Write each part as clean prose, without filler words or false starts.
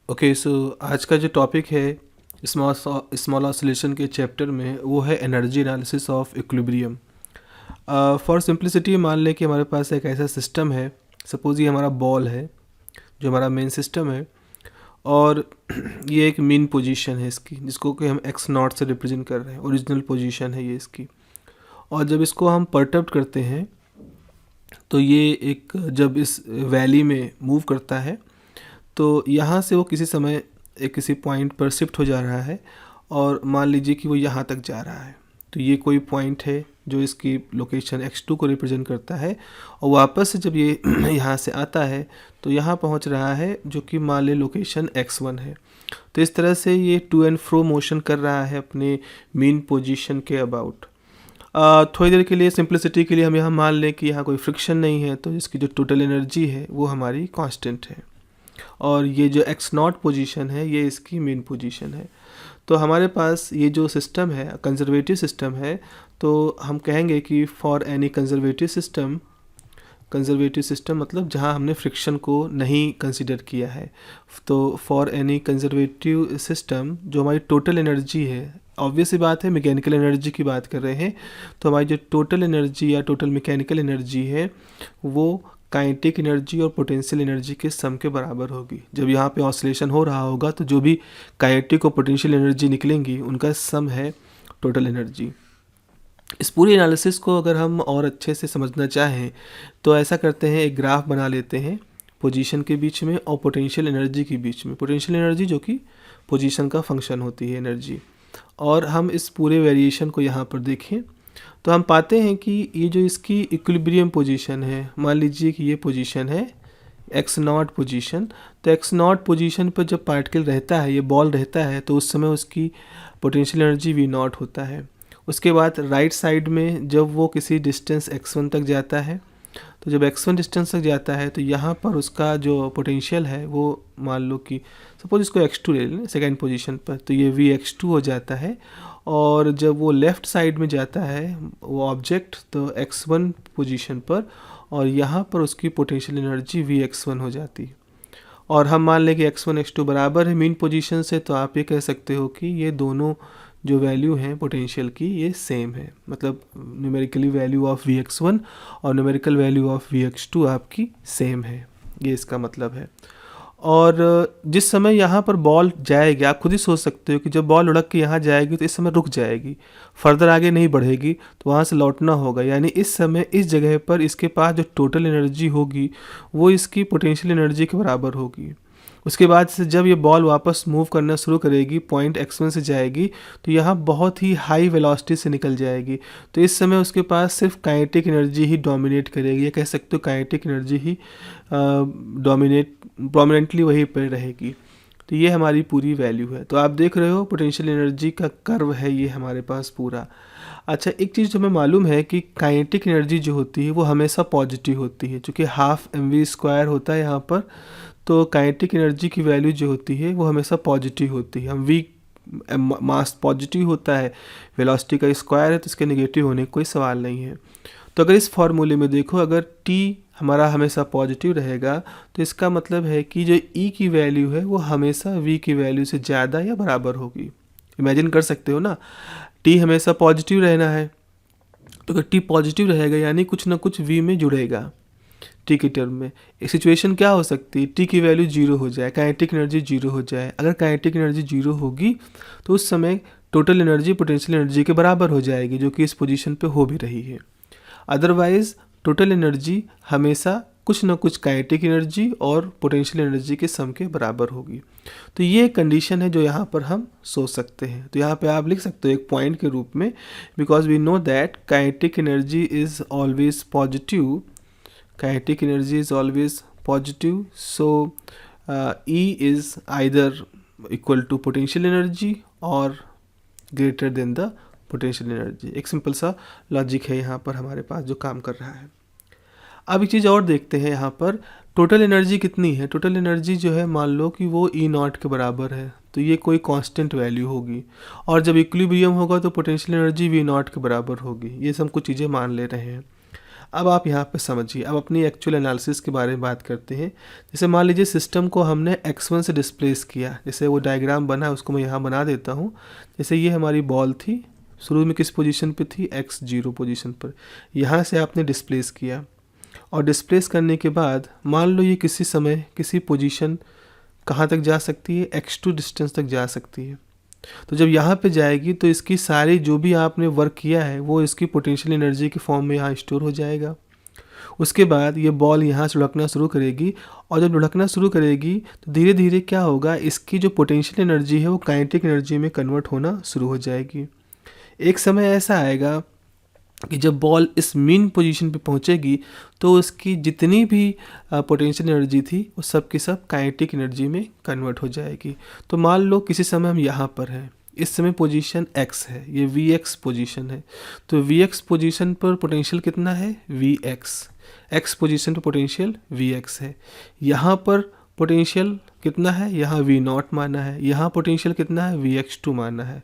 Okay, सो आज का जो टॉपिक है स्मॉल ऑसिलेशन के चैप्टर में, वो है energy analysis of equilibrium. For simplicity मान लें कि हमारे पास एक ऐसा सिस्टम है। सपोज ये हमारा बॉल है, जो हमारा मेन सिस्टम है, और ये एक मीन पोजीशन है इसकी, जिसको कि हम एक्स नॉट से रिप्रेजेंट कर रहे हैं। ओरिजिनल पोजीशन है ये इसकी। और जब इसको हम परटर्ब करते हैं तो ये एक जब इस वैली में मूव करता है तो यहाँ से वो किसी समय एक किसी पॉइंट पर शिफ्ट हो जा रहा है, और मान लीजिए कि वो यहाँ तक जा रहा है। तो ये कोई पॉइंट है जो इसकी लोकेशन x2 को रिप्रेजेंट करता है, और वापस से जब ये यहाँ से आता है तो यहाँ पहुँच रहा है, जो कि मान ले लोकेशन x1 है। तो इस तरह से ये टू एंड फ्रो मोशन कर रहा है अपने मीन पोजीशन के अबाउट। थोड़ी देर के लिए सिंप्लिसिटी के लिए हम यहाँ मान लें कि यहाँ कोई फ्रिक्शन नहीं है, तो इसकी जो टोटल एनर्जी है वो हमारी कांस्टेंट है, और ये जो एक्स नॉट पोजीशन है ये इसकी मेन पोजीशन है। तो हमारे पास ये जो सिस्टम है कंजर्वेटिव सिस्टम है, तो हम कहेंगे कि फॉर एनी कंजर्वेटिव सिस्टम मतलब जहाँ हमने फ्रिक्शन को नहीं कंसिडर किया है, तो फॉर एनी कंजर्वेटिव सिस्टम जो हमारी टोटल एनर्जी है, ऑब्वियस सी बात है मैकेनिकल एनर्जी की बात कर रहे हैं, तो हमारी जो टोटल एनर्जी या टोटल मैकेनिकल एनर्जी है वो काइनेटिक एनर्जी और पोटेंशियल एनर्जी के सम के बराबर होगी। जब यहाँ पे ऑसिलेशन हो रहा होगा तो जो भी काइनेटिक और पोटेंशियल एनर्जी निकलेंगी उनका सम है टोटल एनर्जी। इस पूरी एनालिसिस को अगर हम और अच्छे से समझना चाहें तो ऐसा करते हैं, एक ग्राफ बना लेते हैं पोजीशन के बीच में और पोटेंशियल एनर्जी के बीच में। पोटेंशियल एनर्जी जो कि पोजीशन का फंक्शन होती है एनर्जी, और हम इस पूरे वेरिएशन को यहाँ पर देखें तो हम पाते हैं कि ये जो इसकी इक्विलिब्रियम पोजीशन है, मान लीजिए कि ये पोजीशन है एक्स नॉट पोजीशन। तो एक्स नॉट पोजीशन पर जब पार्टिकल रहता है, ये बॉल रहता है, तो उस समय उसकी पोटेंशियल एनर्जी वी नॉट होता है। उसके बाद राइट साइड में जब वो किसी डिस्टेंस x1 तक जाता है, तो जब x1 डिस्टेंस तक जाता है तो यहाँ पर उसका जो पोटेंशियल है वो मान लो कि सपोज इसको x2 ले लें सेकेंड पोजीशन पर, तो ये vx2 हो जाता है। और जब वो लेफ़्ट साइड में जाता है वो ऑब्जेक्ट, तो x1 पोजीशन पर, और यहाँ पर उसकी पोटेंशियल एनर्जी vx1 हो जाती है। और हम मान लें कि x1 x2 बराबर है मीन पोजीशन से, तो आप ये कह सकते हो कि ये दोनों जो वैल्यू हैं पोटेंशियल की ये सेम है, मतलब न्यूमेरिकली वैल्यू ऑफ vx1 और न्यूमेरिकल वैल्यू ऑफ vx2 आपकी सेम है, ये इसका मतलब है। और जिस समय यहाँ पर बॉल जाएगी, आप खुद ही सोच सकते हो कि जब बॉल उड़क के यहाँ जाएगी तो इस समय रुक जाएगी, फर्दर आगे नहीं बढ़ेगी, तो वहाँ से लौटना होगा। यानी इस समय इस जगह पर इसके पास जो टोटल एनर्जी होगी वो इसकी पोटेंशियल एनर्जी के बराबर होगी। उसके बाद से जब ये बॉल वापस मूव करना शुरू करेगी, पॉइंट x1 से जाएगी, तो यहाँ बहुत ही हाई वेलोसिटी से निकल जाएगी। तो इस समय उसके पास सिर्फ काइनेटिक एनर्जी ही डोमिनेट करेगी, ये कह सकते हो काइनेटिक एनर्जी ही प्रोमिनेंटली वहीं पर रहेगी। तो ये हमारी पूरी वैल्यू है। तो आप देख रहे हो पोटेंशियल एनर्जी का कर्व है ये हमारे पास पूरा। अच्छा, एक चीज़ जो हमें मालूम है कि काइनेटिक एनर्जी जो होती है वो हमेशा पॉजिटिव होती है, चूँकि हाफ mv² होता है यहाँ पर, तो काइनेटिक एनर्जी की वैल्यू जो होती है वो हमेशा पॉजिटिव होती है। हम v मास पॉजिटिव होता है, वेलोसिटी का स्क्वायर है, तो इसके नेगेटिव होने का कोई सवाल नहीं है। तो अगर इस फॉर्मूले में देखो, अगर t हमारा हमेशा पॉजिटिव रहेगा तो इसका मतलब है कि जो e की वैल्यू है वो हमेशा v की वैल्यू से ज़्यादा या बराबर होगी। इमेजिन कर सकते हो ना, t हमेशा पॉजिटिव रहना है, तो अगर t पॉजिटिव रहेगा यानी कुछ ना कुछ v में जुड़ेगा टी की टर्म में। एक सिचुएशन क्या हो सकती है, टी की वैल्यू 0 हो जाए, काइनेटिक एनर्जी 0 हो जाए। अगर काइनेटिक एनर्जी 0 होगी तो उस समय टोटल एनर्जी पोटेंशियल एनर्जी के बराबर हो जाएगी, जो कि इस पोजीशन पे हो भी रही है। अदरवाइज टोटल एनर्जी हमेशा कुछ ना कुछ काइनेटिक एनर्जी और पोटेंशियल एनर्जी के सम के बराबर होगी। तो ये कंडीशन है जो यहाँ पर हम सोच सकते हैं। तो यहाँ पे आप लिख सकते हो एक पॉइंट के रूप में, because we know that kinetic energy is always positive, kinetic energy is always positive, so E is either equal to potential energy or greater than the potential energy। एक सिंपल सा लॉजिक है यहाँ पर हमारे पास जो काम कर रहा है। अब एक चीज़ और देखते हैं, यहाँ पर टोटल एनर्जी कितनी है। टोटल एनर्जी जो है मान लो कि वो E0 के बराबर है, तो ये कोई कांस्टेंट वैल्यू होगी, और जब इक्विलिब्रियम होगा तो पोटेंशियल एनर्जी V0 के बराबर होगी। ये सब कुछ चीज़ें मान ले रहे हैं। अब आप यहाँ पे समझिए, अब अपनी एक्चुअल एनालिसिस के बारे में बात करते हैं। जैसे मान लीजिए सिस्टम को हमने x1 से डिस्प्लेस किया, जैसे वो डायग्राम बना है उसको मैं यहाँ बना देता हूँ। जैसे ये हमारी बॉल थी, शुरू में किस पोजीशन पे थी, x0 पोजीशन पर, यहाँ से आपने डिस्प्लेस किया और डिस्प्लेस करने के बाद मान लो ये किसी समय किसी पोजीशन कहाँ तक जा सकती है, x2 डिस्टेंस तक जा सकती है। तो जब यहाँ पे जाएगी तो इसकी सारी जो भी आपने वर्क किया है वो इसकी पोटेंशियल एनर्जी के फॉर्म में यहाँ स्टोर हो जाएगा। उसके बाद ये बॉल यहाँ से लुढ़कना शुरू करेगी और जब लुढ़कना शुरू करेगी तो धीरे धीरे क्या होगा, इसकी जो पोटेंशियल एनर्जी है वो काइनेटिक एनर्जी में कन्वर्ट होना शुरू हो जाएगी। एक समय ऐसा आएगा कि जब बॉल इस मीन पोजीशन पे पहुंचेगी तो उसकी जितनी भी पोटेंशियल एनर्जी थी वो सब की सब काइनेटिक एनर्जी में कन्वर्ट हो जाएगी। तो मान लो किसी समय हम यहाँ पर हैं, इस समय पोजीशन x है, ये vx पोजीशन है। तो vx पोजीशन पर पोटेंशियल कितना है, vx, x पोजीशन पर पोटेंशियल vx है। यहाँ पर पोटेंशियल कितना है, यहाँ v0 माना है, यहाँ पोटेंशियल कितना है, vx2 माना है।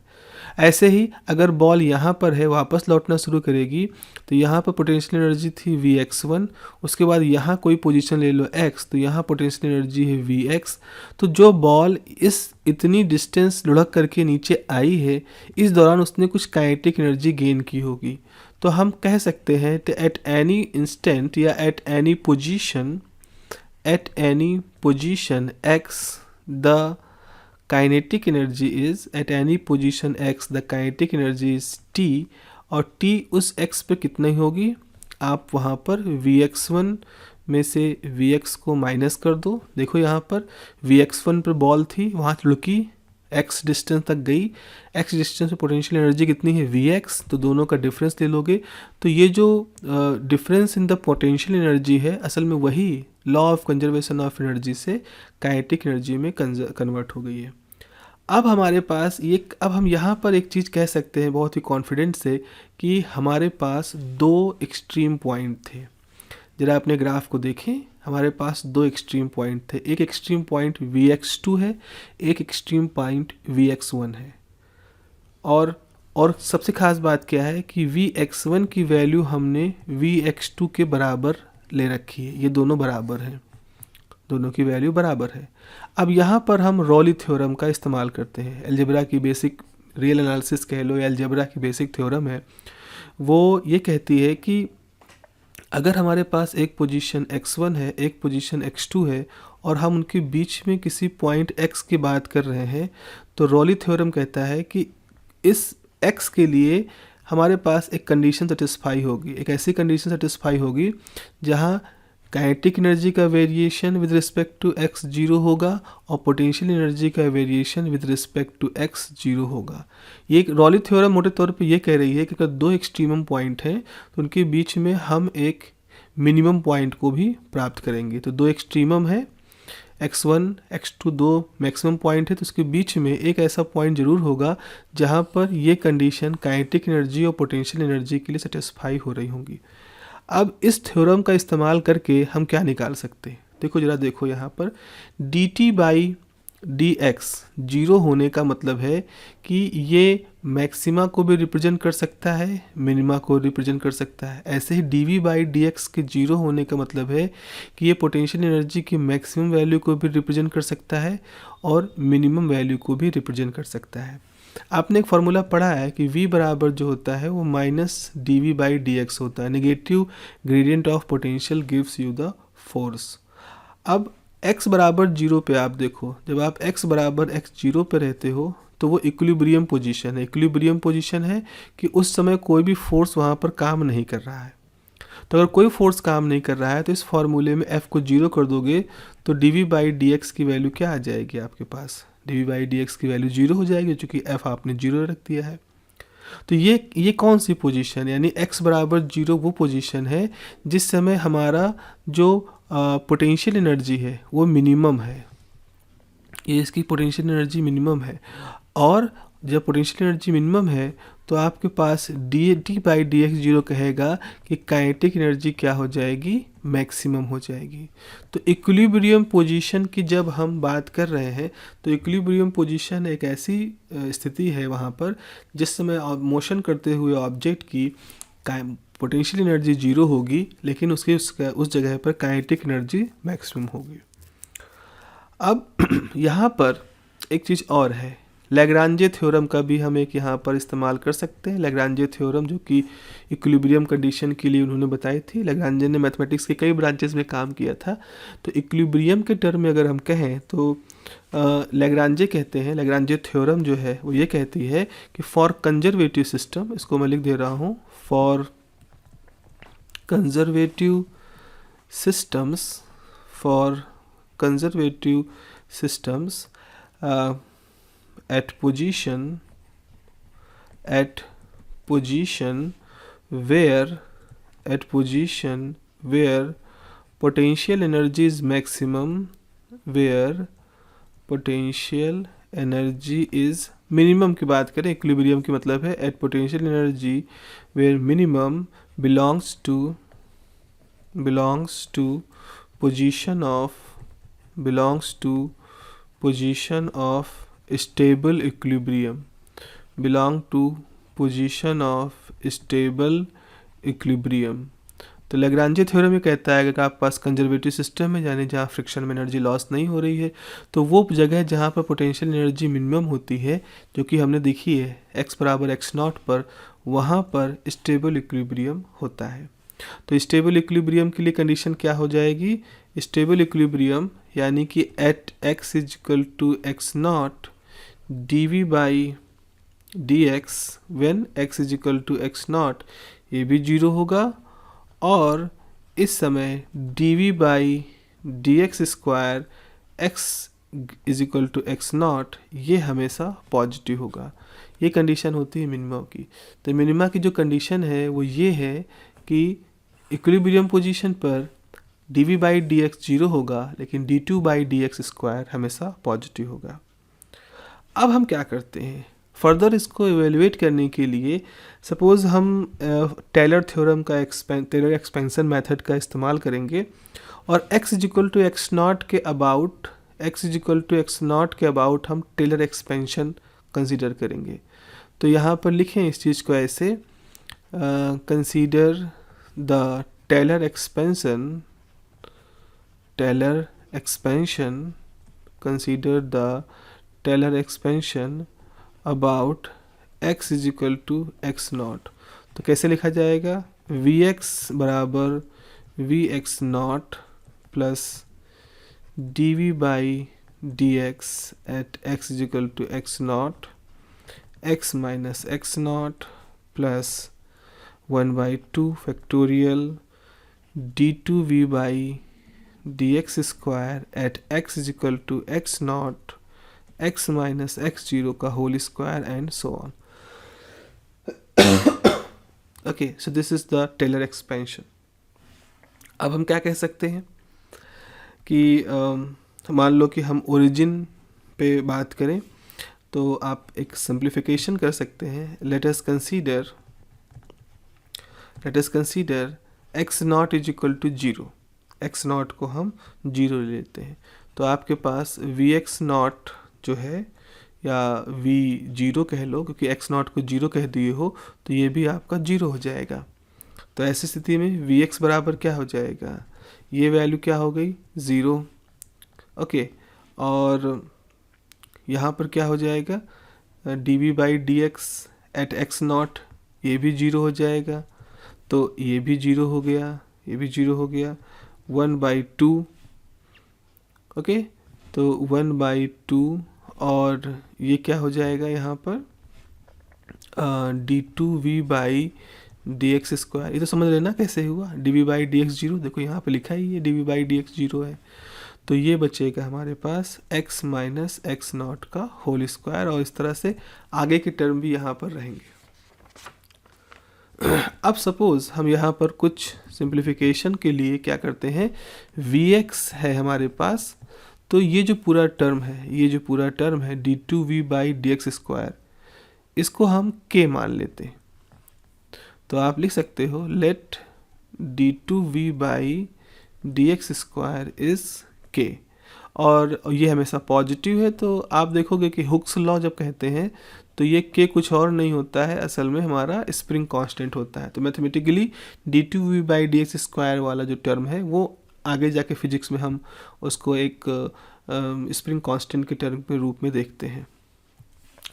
ऐसे ही अगर बॉल यहाँ पर है वापस लौटना शुरू करेगी तो यहाँ पर पोटेंशियल एनर्जी थी vx1, उसके बाद यहाँ कोई पोजीशन ले लो x, तो यहाँ पोटेंशियल एनर्जी है vx। तो जो बॉल इस इतनी डिस्टेंस लुढ़क करके नीचे आई है, इस दौरान उसने कुछ काइनेटिक एनर्जी गेन की होगी। तो हम कह सकते हैं कि एट एनी इंस्टेंट या at any position x the kinetic energy is, at any position x the kinetic energy is t, और t उस x पे कितनी होगी, आप वहाँ पर vx1 में से vx को माइनस कर दो। देखो यहाँ पर vx1 पर बॉल थी, वहाँ लुकी, x डिस्टेंस तक गई, x डिस्टेंस पे पोटेंशियल एनर्जी कितनी है, vx, तो दोनों का डिफरेंस ले लोगे। तो ये जो difference in the potential energy है असल में वही law of conservation of energy से काइनेटिक एनर्जी में कन्वर्ट हो गई है। अब हमारे पास अब हम यहाँ पर एक चीज़ कह सकते हैं बहुत ही कॉन्फिडेंट से कि हमारे पास दो एक्सट्रीम पॉइंट थे। जरा अपने ग्राफ को देखें, हमारे पास दो एक्सट्रीम पॉइंट थे, एक एक्सट्रीम पॉइंट vx2 है, एक एक्सट्रीम पॉइंट vx1 है। और सबसे ख़ास बात क्या है कि vx1 की वैल्यू हमने vx2 के बराबर ले रखी है, ये दोनों बराबर हैं, दोनों की वैल्यू बराबर है। अब यहाँ पर हम रॉली थ्योरम का इस्तेमाल करते हैं, अलजेब्रा की बेसिक, रियल एनालिसिस कह लो या अलजेब्रा की बेसिक थ्योरम है। वो ये कहती है कि अगर हमारे पास एक पोजीशन x1 है, एक पोजीशन x2 है और हम उनके बीच में किसी पॉइंट x की बात कर रहे हैं, तो रॉली थ्योरम कहता है कि इस x के लिए हमारे पास एक कंडीशन सेटिस्फाई होगी, एक ऐसी कंडीशन सेटिस्फाई होगी जहाँ काइनेटिक एनर्जी का variation with respect to x 0 होगा और पोटेंशियल एनर्जी का variation with respect to x 0 होगा। ये रॉली थ्योरम मोटे तौर पे ये कह रही है कि अगर दो एक्सट्रीमम पॉइंट हैं तो उनके बीच में हम एक मिनिमम पॉइंट को भी प्राप्त करेंगे। तो दो एक्सट्रीमम है, x1 x2 दो मैक्सिमम पॉइंट है, तो उसके बीच में एक ऐसा पॉइंट ज़रूर होगा जहाँ पर ये कंडीशन काइनेटिक एनर्जी और पोटेंशियल एनर्जी के लिए सेटिस्फाई हो रही होंगी। अब इस थ्योरम का इस्तेमाल करके हम क्या निकाल सकते हैं, देखो जरा देखो यहाँ पर dt बाई dx 0 होने का मतलब है कि ये मैक्सिमा को भी रिप्रेजेंट कर सकता है, मिनिमा को रिप्रेजेंट कर सकता है। ऐसे ही dv बाई dx के 0 होने का मतलब है कि ये पोटेंशियल एनर्जी की मैक्सिमम वैल्यू को भी रिप्रेजेंट कर सकता है और मिनिमम वैल्यू को भी रिप्रेजेंट कर सकता है। आपने एक फार्मूला पढ़ा है कि v बराबर जो होता है वो minus D by D x होता है, negative gradient of potential gives you the force. अब x बराबर 0 पे आप देखो, जब आप x बराबर x 0 पे रहते हो तो वो इक्विलिब्रियम पोजीशन है। इक्विलिब्रियम पोजीशन है कि उस समय कोई भी फोर्स वहाँ पर काम नहीं कर रहा है। तो अगर कोई फोर्स काम नहीं कर रहा है तो इस फॉर्मूले में f को 0 कर दोगे तो dv बाई dx की वैल्यू क्या आ जाएगी आपके पास, dv बाई dx की वैल्यू 0 हो जाएगी क्योंकि f आपने 0 रख दिया है। तो ये कौन सी पोजीशन, यानी x बराबर 0 वो पोजीशन है जिस समय हमारा जो पोटेंशियल एनर्जी है वो मिनिमम है, ये इसकी पोटेंशियल एनर्जी मिनिमम है। और जब पोटेंशियल एनर्जी मिनिमम है तो आपके पास डी बाई डी एक्स 0 कहेगा कि काइनेटिक एनर्जी क्या हो जाएगी, मैक्सिमम हो जाएगी। तो इक्विलिब्रियम पोजीशन की जब हम बात कर रहे हैं तो इक्विलिब्रियम पोजीशन एक ऐसी स्थिति है वहाँ पर जिस समय मोशन करते हुए ऑब्जेक्ट की पोटेंशियल एनर्जी जीरो होगी, लेकिन उस जगह पर काइनेटिक एनर्जी मैक्सिमम होगी। अब यहाँ पर एक चीज़ और है, लैग्रांजे थ्योरम का भी हम एक यहाँ पर इस्तेमाल कर सकते हैं। लैग्रांजे थ्योरम जो कि इक्विलिब्रियम कंडीशन के लिए उन्होंने बताई थी। लैग्रांजे ने मैथमेटिक्स के कई ब्रांचेस में काम किया था। तो इक्विलिब्रियम के टर्म में अगर हम कहें तो लैग्रांजे कहते हैं, लैग्रांजे थ्योरम जो है वो ये कहती है कि फॉर कंजर्वेटिव सिस्टम, इसको मैं लिख दे रहा हूँ, for conservative systems, for conservative systems at position where potential energy is maximum, where potential energy is minimum की बात करें, equilibrium की मतलब है at potential energy where minimum belongs to position of stable equilibrium, तो लैग्रांजे थ्योरम ये कहता है कि आपके पास कंजर्वेटिव सिस्टम है, यानी जहाँ फ्रिक्शन में एनर्जी लॉस नहीं हो रही है, तो वो जगह जहाँ पर पोटेंशियल एनर्जी मिनिमम होती है, जो कि हमने देखी है x बराबर x0 पर, वहाँ पर स्टेबल इक्विलिब्रियम होता है। तो स्टेबल इक्विलिब्रियम के लिए कंडीशन क्या हो जाएगी? स्टेबल इक्विलिब्रियम यानी कि at x is equal to x0 dv by dx when x is equal to x0, ये भी जीरो होगा, और इस समय dv by dx square x is equal to x0, ये हमेशा पॉजिटिव होगा। ये कंडीशन होती है मिनिमा की। तो मिनिमा की जो कंडीशन है वो ये है कि इक्विलिब्रियम पोजीशन पर dv बाई dx जीरो होगा, लेकिन dt बाई dx स्क्वायर हमेशा पॉजिटिव होगा। अब हम क्या करते हैं, फर्दर इसको एवेल्युएट करने के लिए सपोज़ हम टेलर थ्योरम का टेलर एक्सपेंशन मेथड का इस्तेमाल करेंगे और x इजिकल टू x0 के अबाउट हम टेलर एक्सपेंशन कंसीडर करेंगे। तो यहाँ पर लिखें इस चीज़ को ऐसे, consider the Taylor expansion, consider the Taylor expansion about x is equal to x0। तो कैसे लिखा जाएगा? vx बराबर vx0 plus dv by dx at x is equal to x0, x minus x0 plus 1/2 factorial d2v by dx square at x is equal to x0, x minus x0 का whole square and so on. Okay, so this is the Taylor expansion. अब हम क्या कह सकते हैं कि मान लो कि हम ओरिजिन पे बात करें तो आप एक सिंप्लीफिकेशन कर सकते हैं। Let us consider x0 is equal to 0, x0 को हम 0 ले लेते हैं। तो आपके पास vx0 जो है, या v0 कह लो, क्योंकि x0 को 0 कह दिए हो तो ये भी आपका 0 हो जाएगा। तो ऐसी स्थिति में vx बराबर क्या हो जाएगा? ये वैल्यू क्या हो गई? 0। ओके, और यहाँ पर क्या हो जाएगा? dv by dx eight x0, ये भी 0 हो जाएगा। तो ये भी 0 हो गया, ये भी 0 हो गया। 1/2, ओके, तो 1/2, और ये क्या हो जाएगा यहाँ पर? d2v by dx square. ये तो समझ लेना कैसे हुआ, dv बाई dx 0, देखो यहाँ पे लिखा ही है dv बाई dx 0 है। तो ये बचेगा हमारे पास x माइनस x0 का होल स्क्वायर, और इस तरह से आगे के टर्म भी यहाँ पर रहेंगे। अब सपोज़ हम यहाँ पर कुछ सिंप्लीफिकेशन के लिए क्या करते हैं, vx है हमारे पास, तो ये जो पूरा टर्म है d2v बाई dx स्क्वायर, इसको हम k मान लेते हैं। तो आप लिख सकते हो let d2v by dx square is k, और ये हमेशा पॉजिटिव है। तो आप देखोगे कि हुक्स लॉ जब कहते हैं तो ये के कुछ और नहीं होता है, असल में हमारा स्प्रिंग कांस्टेंट होता है। तो मैथमेटिकली d2v/dx² वाला जो टर्म है वो आगे जाके फिजिक्स में हम उसको एक स्प्रिंग कांस्टेंट के टर्म के रूप में देखते हैं।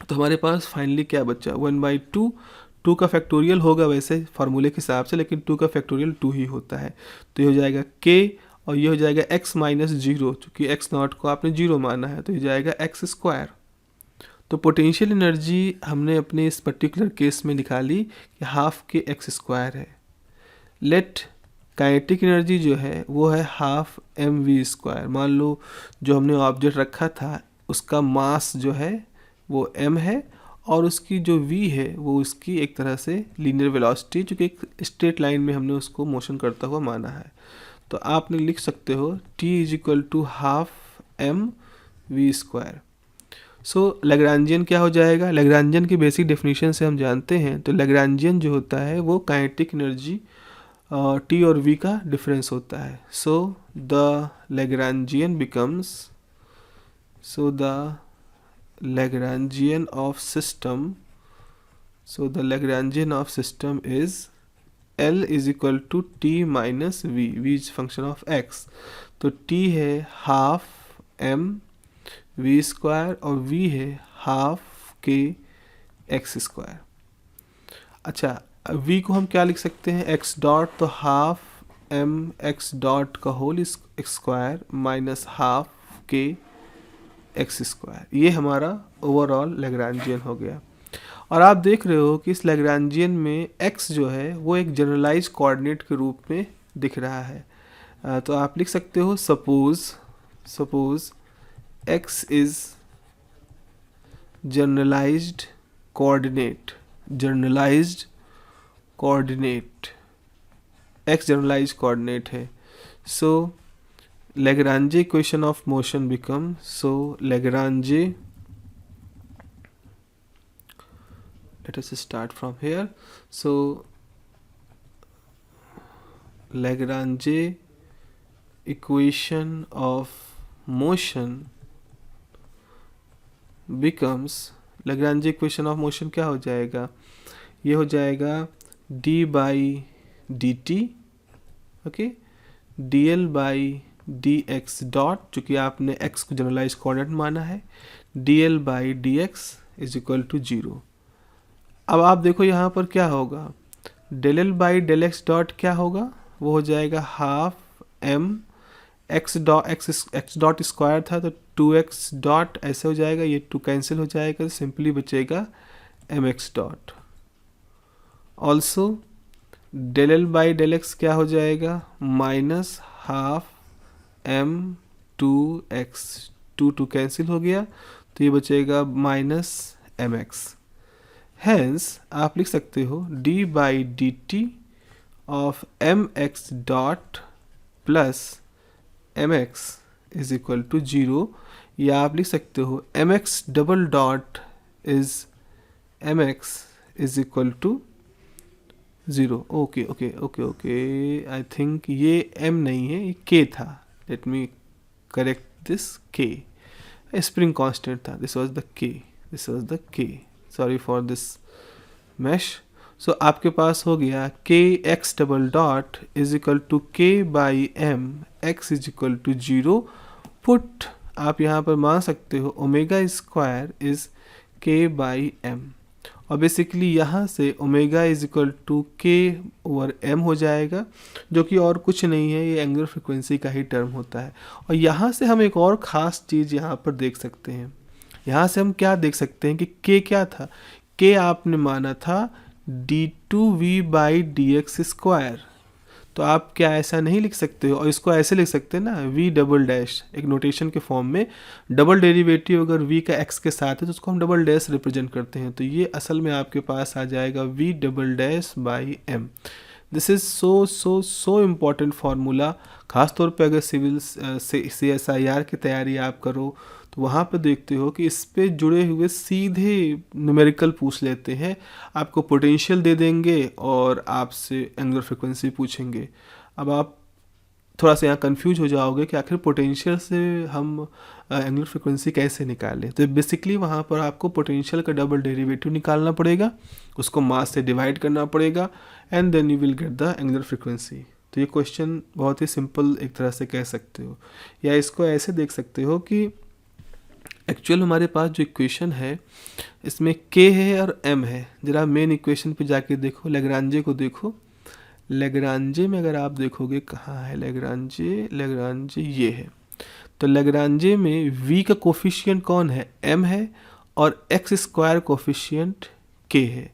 तो हमारे पास फाइनली क्या बचा, 1/2। 2 का फैक्टोरियल होगा वैसे फार्मूले के हिसाब से, लेकिन 2 का फैक्टोरियल 2 ही होता है। तो ये हो जाएगा k और ये हो जाएगा x - 0, चूँकि x0 को आपने 0 माना है तो ये जाएगा x²। तो पोटेंशियल एनर्जी हमने अपने इस पर्टिकुलर केस में निकाली कि हाफ के x² है। लेट काइनेटिक एनर्जी जो है वो है हाफ mv²। मान लो जो हमने ऑब्जेक्ट रखा था उसका मास जो है वो m है और उसकी जो v है वो उसकी एक तरह से लीनियर वेलोसिटी, चूँकि एक स्ट्रेट लाइन में हमने उसको मोशन करता हुआ माना है। तो आपने लिख सकते हो t = हाफ mv²। सो लैग्रांजियन क्या हो जाएगा, लैग्रांजियन की बेसिक डेफिनेशन से हम जानते हैं। तो लैग्रांजियन जो होता है वो काइनेटिक एनर्जी t और v का डिफरेंस होता है। So the Lagrangian of system is L = t - v, v is function of x। तो t है हाफ mv² और v है हाफ k x²। अच्छा, v को हम क्या लिख सकते हैं, x डॉट, तो हाफ mx² का whole square minus half k x²। ये हमारा ओवरऑल लैग्रांजियन हो गया। और आप देख रहे हो कि इस लैग्रांजियन में x जो है वो एक जनरलाइज कोऑर्डिनेट के रूप में दिख रहा है। तो आप लिख सकते हो suppose x is generalized coordinate, x generalized coordinate है। So Lagrange equation of motion becomes, so Lagrange, let us start from here. So Lagrange equation of motion becomes, Lagrange equation of motion क्या हो जाएगा, ये हो जाएगा d/dt, okay, dl/dx dot, चूँकि आपने x को जनरलाइज कोऑर्डिनेट माना है, dl/dx = 0। अब आप देखो यहाँ पर क्या होगा, del/del x डॉट क्या होगा, वो हो जाएगा half m x dot square था तो 2x डॉट ऐसे हो जाएगा, ये 2 कैंसिल हो जाएगा, सिंपली बचेगा mx dot. Also del x क्या हो जाएगा, माइनस हाफ m2x, 2 कैंसिल हो गया तो ये बचेगा माइनस mx। हेंस आप लिख सकते हो d/dt of mx dot plus mx = 0, या आप लिख सकते हो mx double dot is mx = 0। Okay, I think ये m नहीं है, ये k था। Let me correct this, k spring constant था, this was the k, sorry for this mess. So आपके पास हो गया kx double dot = k/m, x = 0। Put आप यहाँ पर मान सकते हो ω² इज k/m, और बेसिकली यहाँ से ओमेगा = k/m हो जाएगा, जो कि और कुछ नहीं है, ये एंगुलर फ्रिक्वेंसी का ही टर्म होता है। और यहाँ से हम एक और ख़ास चीज़ यहाँ पर देख सकते हैं, यहाँ से हम क्या देख सकते हैं कि k क्या था, k आपने माना था d2v/dx²। तो आप क्या ऐसा नहीं लिख सकते हो, और इसको ऐसे लिख सकते हैं ना, v डबल डैश, एक नोटेशन के फॉर्म में डबल डेरिवेटिव अगर v का x के साथ है तो उसको हम डबल डैश रिप्रेजेंट करते हैं। तो ये असल में आपके पास आ जाएगा v/m। This is so important formula, ख़ासतौर पे अगर सिविल CSIR की तैयारी आप करो तो वहाँ पे देखते हो कि इस पे जुड़े हुए सीधे न्यूमेरिकल पूछ लेते हैं, आपको पोटेंशियल दे देंगे और आपसे एंगुलर फ्रिक्वेंसी पूछेंगे। अब आप थोड़ा सा यहाँ कंफ्यूज हो जाओगे कि आखिर पोटेंशियल से हम एंगुलर फ्रिक्वेंसी कैसे निकालें। तो बेसिकली वहाँ पर आपको पोटेंशियल का डबल डेरिवेटिव निकालना पड़ेगा, उसको मास से डिवाइड करना पड़ेगा, and then you will get the angular frequency. तो ये क्वेश्चन बहुत ही सिंपल एक तरह से कह सकते हो, या इसको ऐसे देख सकते हो कि एक्चुअल हमारे पास जो इक्वेशन है इसमें k है और m है। जरा मेन इक्वेशन पे जाके देखो, लेग्रांजे को देखो। लेग्रांजे में अगर आप देखोगे कहाँ है लेग्रांजे, लेग्रांजे ये है। तो लेग्रांजे में v का कोफिशिएंट कौन है, m है, और x स्क्वायर कोफिशिएंट k है।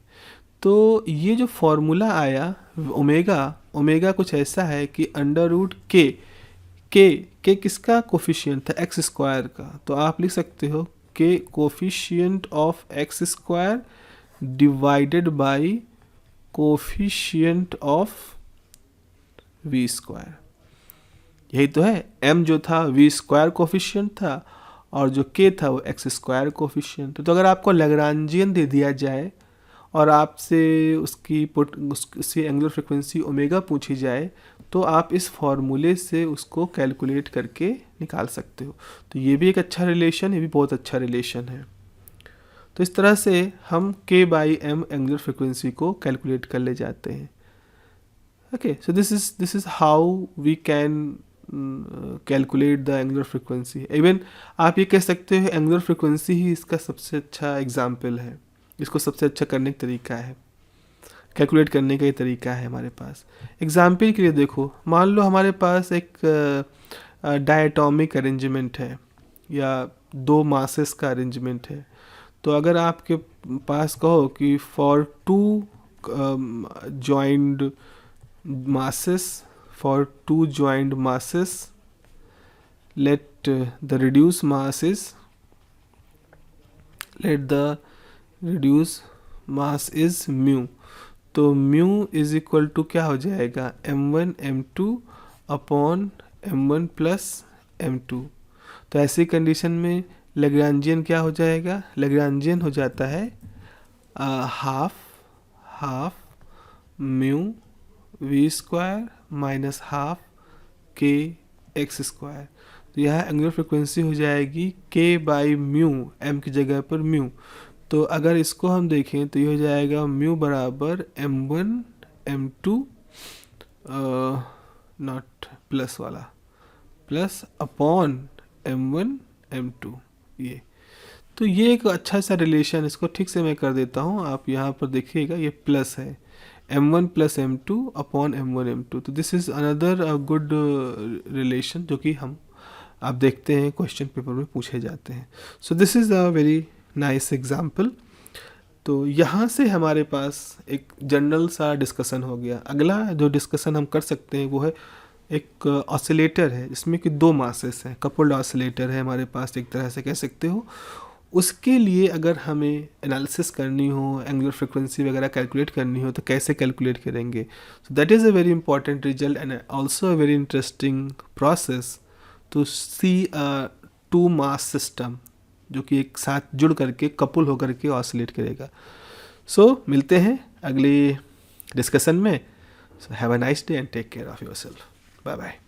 तो ये जो फॉर्मूला आया ओमेगा कुछ ऐसा है कि अंडर रूट के किसका कोफिशिएंट था, एक्स स्क्वायर का। तो आप लिख सकते हो k coefficient of x square divided by coefficient of v square. यही तो है, m जो था वी स्क्वायर कोफिशिएंट था और जो k था वो एक्स स्क्वायर कोफिशिएंट। तो अगर आपको लैग्रांजियन दे दिया जाए और आपसे उसकी एंगुलर फ्रिक्वेंसी ओमेगा पूछी जाए, तो आप इस फॉर्मूले से उसको कैलकुलेट करके निकाल सकते हो। तो ये भी एक अच्छा रिलेशन, ये भी बहुत अच्छा रिलेशन है। तो इस तरह से हम k by m angular frequency को कैलकुलेट कर ले जाते हैं। Okay, so this is how we can calculate the angular frequency. Even आप ये कह सकते हो एंगुलर फ्रिक्वेंसी ही इसका सबसे अच्छा एग्जाम्पल है, इसको सबसे अच्छा करने का तरीका है, कैलकुलेट करने का ये तरीका है हमारे पास। एग्जाम्पल के लिए देखो, मान लो हमारे पास एक डायटोमिक अरेंजमेंट है या दो मासेस का अरेंजमेंट है। तो अगर आपके पास कहो कि for two joined masses let the reduced mass is mu। तो mu इज इक्वल टू क्या हो जाएगा, m1 m2 upon m1 plus m2। तो ऐसी कंडीशन में लैग्रांजियन क्या हो जाएगा, लैग्रांजियन हो जाता है half mu v square minus half k x square. तो यह एंगुलर फ्रिक्वेंसी हो जाएगी k बाई म्यू, m की जगह पर म्यू। तो अगर इसको हम देखें तो ये हो जाएगा म्यू बराबर m1 m2 नॉट प्लस वाला प्लस अपॉन m1 m2 ये। तो ये एक अच्छा सा रिलेशन, इसको ठीक से मैं कर देता हूँ, आप यहाँ पर देखिएगा ये प्लस है m1 plus m2 upon m1 m2। तो this is another good relation जो कि आप देखते हैं क्वेश्चन पेपर में पूछे जाते हैं। So this is a very nice example. तो यहाँ से हमारे पास एक जनरल सा डिस्कशन हो गया। अगला जो डिस्कशन हम कर सकते हैं वो है एक ऑसिलेटर है जिसमें कि दो मासेस हैं, कपल्ड ऑसिलेटर है हमारे पास, एक तरह से कह सकते हो। उसके लिए अगर हमें एनालिसिस करनी हो, एंगुलर फ्रिक्वेंसी वगैरह कैलकुलेट करनी हो तो कैसे कैलकुलेट करेंगे। So that is a very important result and also a very interesting process to see a two mass system जो कि एक साथ जुड़ करके कपल होकर के ऑसिलेट करेगा। सो मिलते हैं अगले डिस्कशन में। So have a nice day and take care of yourself. Bye bye.